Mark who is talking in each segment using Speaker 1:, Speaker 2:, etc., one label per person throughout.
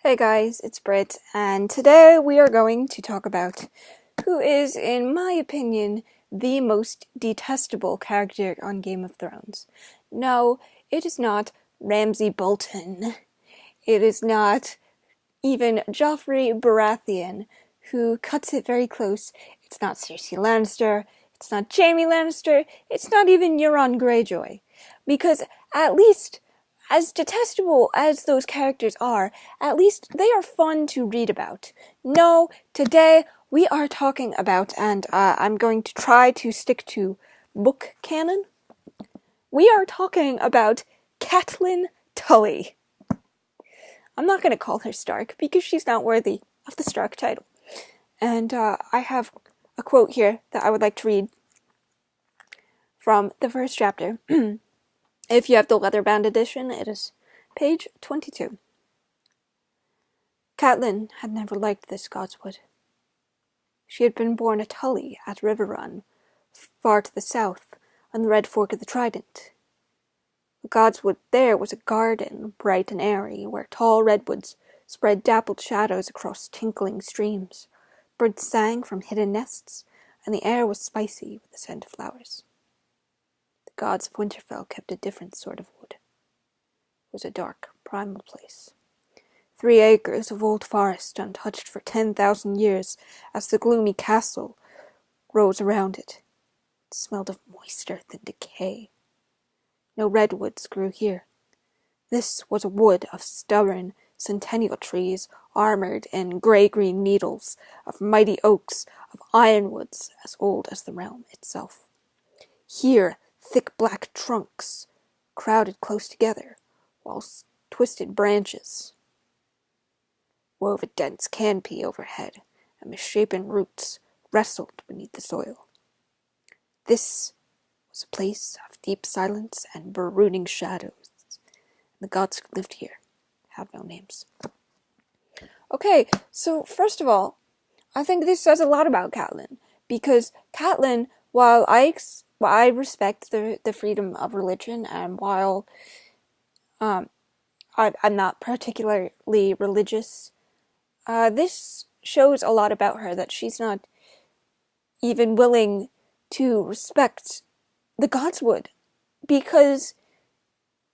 Speaker 1: Hey guys, it's Britt, and today we are going to talk about who is, in my opinion, the most detestable character on Game of Thrones. No, it is not Ramsay Bolton. It is not even Joffrey Baratheon, who cuts it very close. It's not Cersei Lannister. It's not Jaime Lannister. It's not even Euron Greyjoy. Because at least, as detestable as those characters are, at least they are fun to read about. No, today we are talking about, and I'm going to try to stick to book canon. We are talking about Catelyn Tully. I'm not going to call her Stark because she's not worthy of the Stark title. And I have a quote here that I would like to read from the first chapter. If you have the leather-bound edition, it is page 22. Catelyn had never liked this godswood. She had been born a Tully at River Run, far to the south, on the Red Fork of the Trident. The godswood there was a garden, bright and airy, where tall redwoods spread dappled shadows across tinkling streams. Birds sang from hidden nests, and the air was spicy with the scent of flowers. The gods of Winterfell kept a different sort of wood. It was a dark, primal place. 3 acres of old forest untouched for 10,000 years as the gloomy castle rose around it. It smelled of moist earth and decay. No redwoods grew here. This was a wood of stubborn, centennial trees armored in grey-green needles, of mighty oaks, of ironwoods as old as the realm itself. Here, thick black trunks crowded close together, whilst twisted branches wove a dense canopy overhead, and misshapen roots wrestled beneath the soil. This was a place of deep silence and brooding shadows. The gods who lived here have no names. Okay, so first of all, I think this says a lot about Catelyn, because Catelyn, while I respect the freedom of religion, and while I'm not particularly religious, this shows a lot about her, that she's not even willing to respect the godswood, because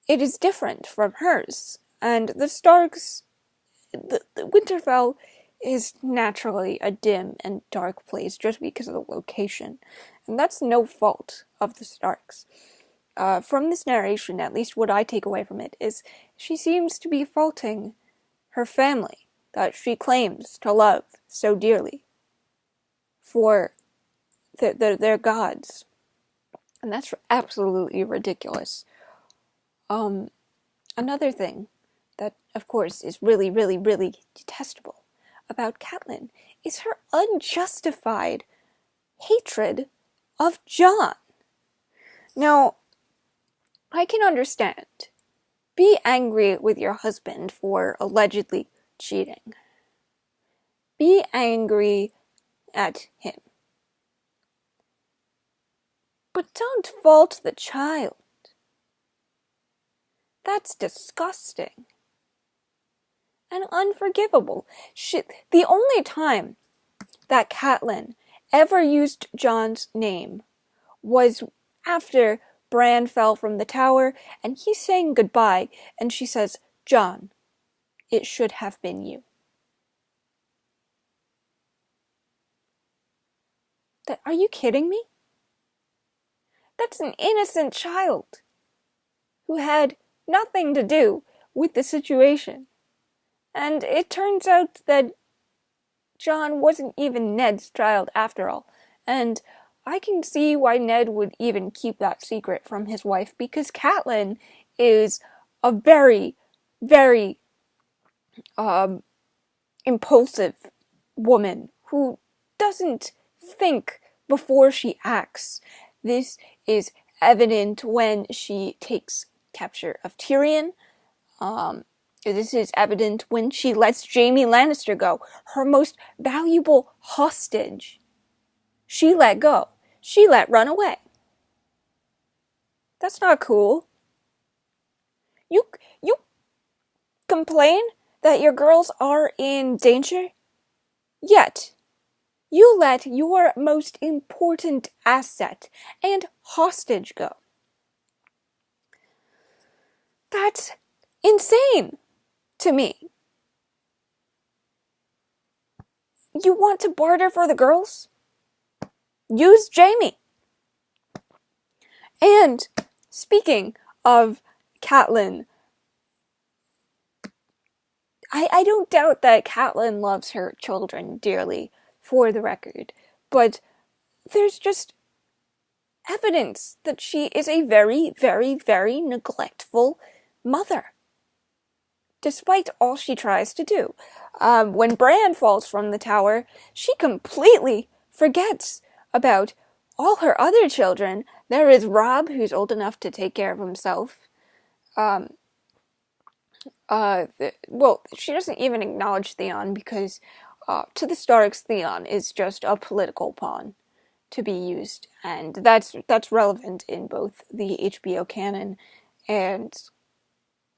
Speaker 1: it is different from hers. And the Starks, the Winterfell is naturally a dim and dark place just because of the location. And that's no fault of the Starks. From this narration, at least what I take away from it, is she seems to be faulting her family that she claims to love so dearly for their gods. And that's absolutely ridiculous. Another thing that, of course, is really, really, really detestable about Catelyn is her unjustified hatred of Jon. Now, I can understand. Be angry with your husband for allegedly cheating. Be angry at him. But don't fault the child. That's disgusting. And unforgivable. The only time that Catelyn ever used Jon's name was after Bran fell from the tower and he's saying goodbye and she says, "Jon, it should have been you." Are you kidding me? That's an innocent child who had nothing to do with the situation. And it turns out that Jon wasn't even Ned's child after all. And I can see why Ned would even keep that secret from his wife, because Catelyn is a very, very impulsive woman who doesn't think before she acts. This is evident when she takes capture of Tyrion. This is evident when she lets Jaime Lannister go, her most valuable hostage. She let go. She let run away. That's not cool. You complain that your girls are in danger, yet you let your most important asset and hostage go. That's insane to me. You want to barter for the girls? Use Jaime. And speaking of Catelyn, I don't doubt that Catelyn loves her children dearly, for the record, but there's just evidence that she is a very, very, very neglectful mother, despite all she tries to do. When Bran falls from the tower, she completely forgets about all her other children. There is Robb, who's old enough to take care of himself. She doesn't even acknowledge Theon because, to the Starks, Theon is just a political pawn to be used, and that's relevant in both the HBO canon and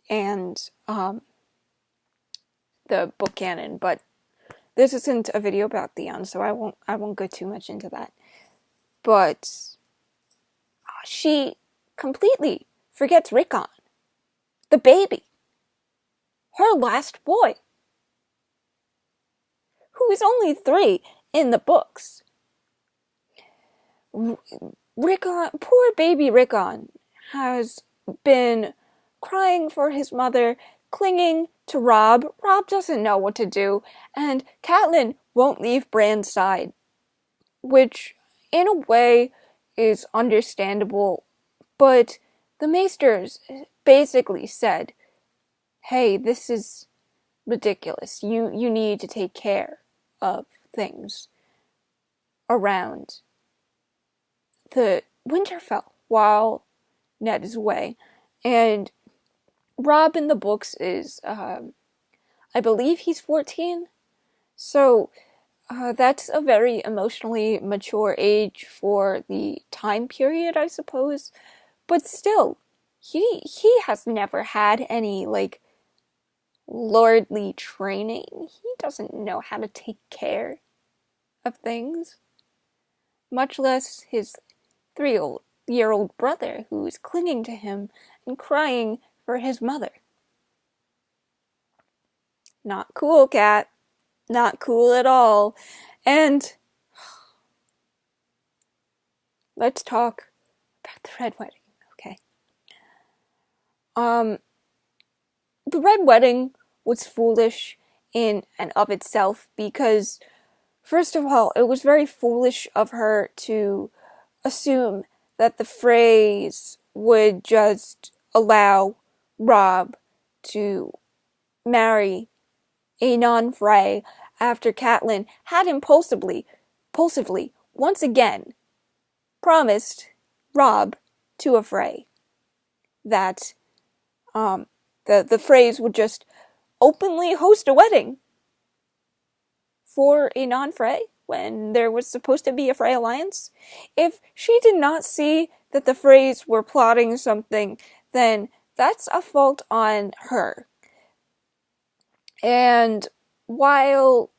Speaker 1: the book canon. But this isn't a video about Theon, so I won't go too much into that. But she completely forgets Rickon, the baby, her last boy, who is only 3 in the books. Rickon, poor baby Rickon, has been crying for his mother, clinging to Robb. Robb doesn't know what to do, and Catelyn won't leave Bran's side, which, in a way, is understandable, but the Maesters basically said, hey, this is ridiculous. You need to take care of things around the Winterfell while Ned is away. And Robb in the books is, I believe he's 14. So that's a very emotionally mature age for the time period, I suppose. But still, he has never had any, like, lordly training. He doesn't know how to take care of things. Much less his 3-year-old brother who is clinging to him and crying for his mother. Not cool, Cat. Not cool at all. And let's talk about the Red Wedding, okay? The Red Wedding was foolish in and of itself because, first of all, it was very foolish of her to assume that the Freys would just allow Robb to marry a non-Frey after Catelyn had impulsively, once again, promised Robb to a Frey that the Freys would just openly host a wedding for a non-Frey when there was supposed to be a Frey alliance. If she did not see that the Freys were plotting something, then that's a fault on her. And while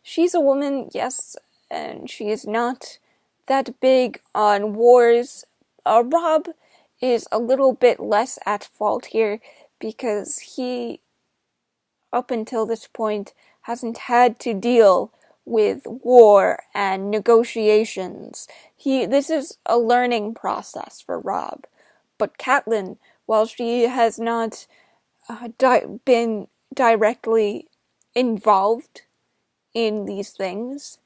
Speaker 1: she's a woman, yes, and she is not that big on wars, Robb is a little bit less at fault here because he, up until this point, hasn't had to deal with war and negotiations. This is a learning process for Robb. But Catelyn, while she has not been directly involved in these things,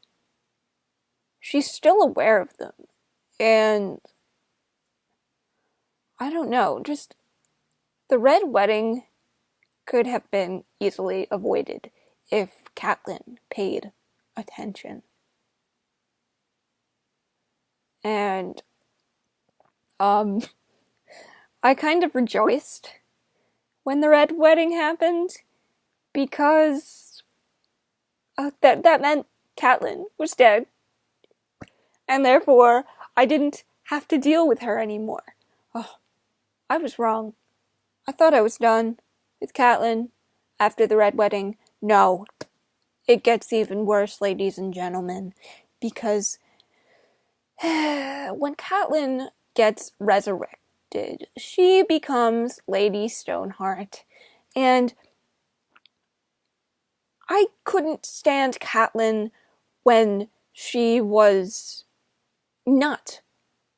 Speaker 1: she's still aware of them. And I don't know, just the Red Wedding could have been easily avoided if Catelyn paid attention. And I kind of rejoiced when the Red Wedding happened because that meant Catelyn was dead, and therefore I didn't have to deal with her anymore. Oh, I was wrong. I thought I was done with Catelyn after the Red Wedding. No, it gets even worse, ladies and gentlemen, because when Catelyn gets resurrected, she becomes Lady Stoneheart, and I couldn't stand Catelyn when she was not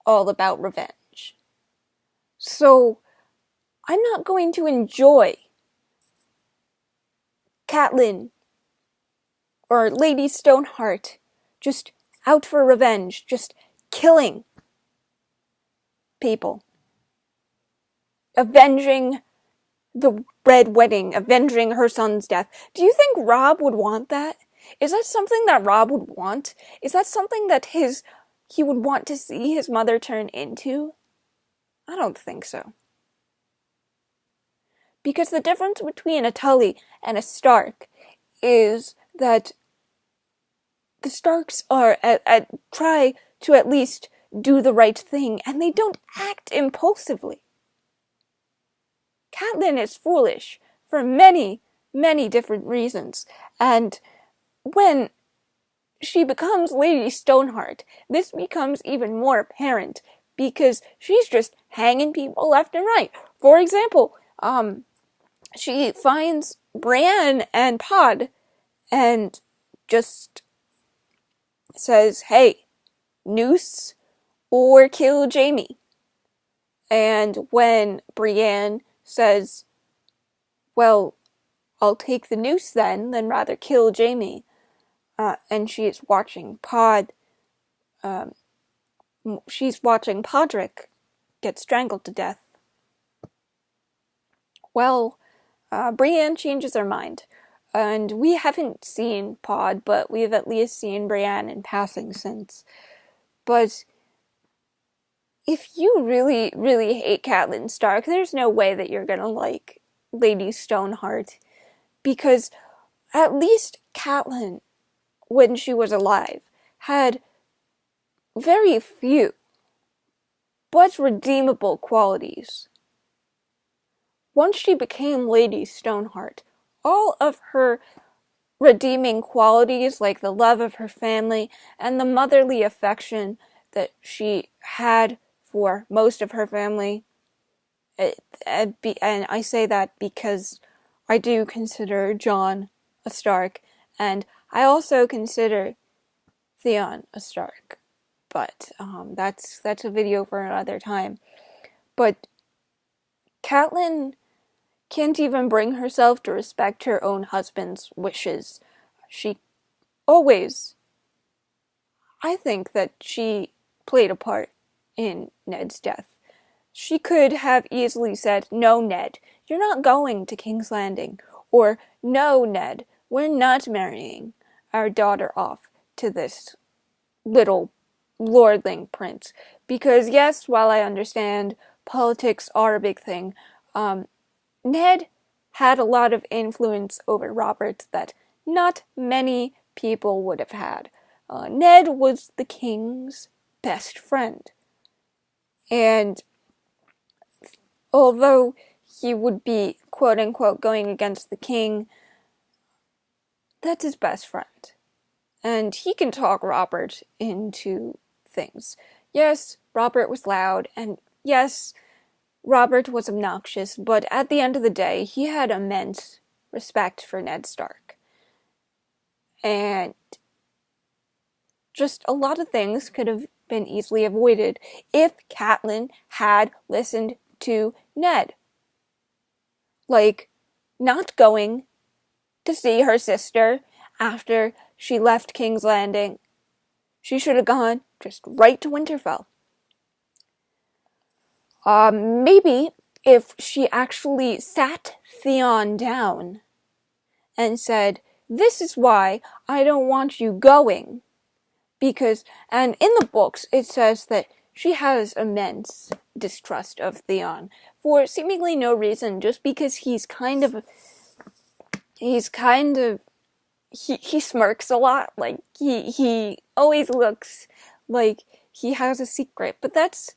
Speaker 1: all about revenge. So I'm not going to enjoy Catelyn or Lady Stoneheart just out for revenge, just killing people, avenging the Red Wedding, avenging her son's death. Do you think Robb would want that? Is that something that Robb would want? Is that something that he would want to see his mother turn into? I don't think so. Because the difference between a Tully and a Stark is that the Starks try to at least do the right thing, and they don't act impulsively. Catelyn is foolish for many, many different reasons, and when she becomes Lady Stoneheart, this becomes even more apparent because she's just hanging people left and right. For example, she finds Brienne and Pod and just says, hey, noose or kill Jaime. And when Brienne says, well, I'll take the noose then rather kill Jaime, and she's watching Podrick get strangled to death. Well, Brienne changes her mind. And we haven't seen Pod, but we've at least seen Brienne in passing since. But if you really, really hate Catelyn Stark, there's no way that you're gonna like Lady Stoneheart. Because at least Catelyn, when she was alive, had very few but redeemable qualities. Once she became Lady Stoneheart, all of her redeeming qualities, like the love of her family and the motherly affection that she had for most of her family, and I say that because I do consider Jon a Stark, and I also consider Theon a Stark, but that's a video for another time. But Catelyn can't even bring herself to respect her own husband's wishes. She always, I think that she played a part in Ned's death. She could have easily said, no, Ned, you're not going to King's Landing. Or, no, Ned, we're not marrying our daughter off to this little lordling prince. Because yes, while I understand politics are a big thing, Ned had a lot of influence over Robert that not many people would have had. Ned was the king's best friend. And although he would be, quote-unquote, going against the king, that's his best friend. And he can talk Robert into things. Yes, Robert was loud, and yes, Robert was obnoxious, but at the end of the day, he had immense respect for Ned Stark. And just a lot of things could have been easily avoided if Catelyn had listened to Ned. Like, not going to see her sister after she left King's Landing. She should have gone just right to Winterfell. Maybe if she actually sat Theon down and said, this is why I don't want you going. Because, and in the books, it says that she has immense distrust of Theon for seemingly no reason, just because he smirks a lot. Like, he always looks like he has a secret, but that's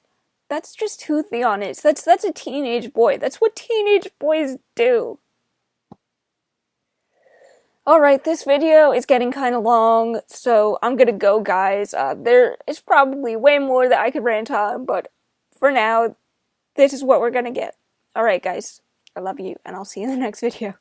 Speaker 1: That's just who Theon is. That's a teenage boy. That's what teenage boys do. Alright, this video is getting kind of long, so I'm gonna go, guys. There is probably way more that I could rant on, but for now, this is what we're gonna get. Alright, guys. I love you, and I'll see you in the next video.